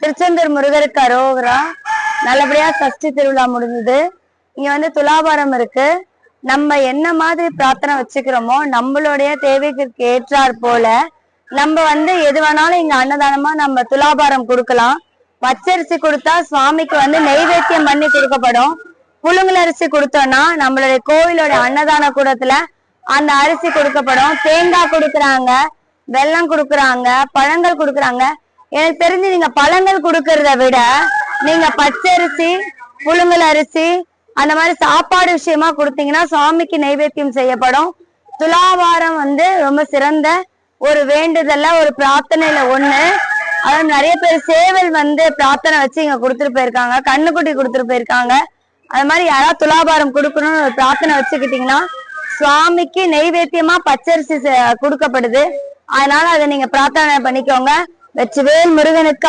திருச்செந்தூர் முருகருக்கு அரோகரா. நல்லபடியா சஷ்டி திருவிழா முடிஞ்சது. இங்க வந்து துலாபாரம் இருக்கு. நம்ம என்ன மாதிரி பிரார்த்தனை வச்சுக்கிறோமோ நம்மளுடைய தேவைக்கு ஏற்றாற் போல நம்ம வந்து எது வேணாலும் இங்க அன்னதானமா நம்ம துலாபாரம் கொடுக்கலாம். பச்சரிசி கொடுத்தா சுவாமிக்கு வந்து நெய்வேத்தியம் பண்ணி கொடுக்கப்படும். புழுங்கல் அரிசி கொடுத்தோம்னா நம்மளுடைய கோவிலோட அன்னதான கூடத்துல அந்த அரிசி கொடுக்கப்படும். தேங்காய் கொடுக்குறாங்க, வெல்லம் கொடுக்குறாங்க, பழங்கள் கொடுக்குறாங்க. எனக்கு தெரிஞ்சு நீங்க பழங்கள் கொடுக்கறத விட நீங்க பச்சரிசி, புழுங்கல் அரிசி அந்த மாதிரி சாப்பாடு விஷயமா கொடுத்தீங்கன்னா சுவாமிக்கு நைவேத்தியம் செய்யப்படும். துலாபாரம் வந்து ரொம்ப சிறந்த ஒரு வேண்டுதல்ல ஒரு பிரார்த்தனையில ஒண்ணு. அதாவது நிறைய பேர் சேவல் வந்து பிரார்த்தனை வச்சு இங்க கொடுத்துட்டு போயிருக்காங்க, கண்ணுக்குட்டி கொடுத்துட்டு போயிருக்காங்க. அது மாதிரி யாராவது துலாபாரம் கொடுக்கணும்னு ஒரு பிரார்த்தனை வச்சுக்கிட்டீங்கன்னா சுவாமிக்கு நெய்வேத்தியமா பச்சரிசி கொடுக்கப்படுது. அதனால அதை நீங்க பிரார்த்தனை பண்ணிக்கோங்க. வெற்றிவேல் முருகனுக்கு.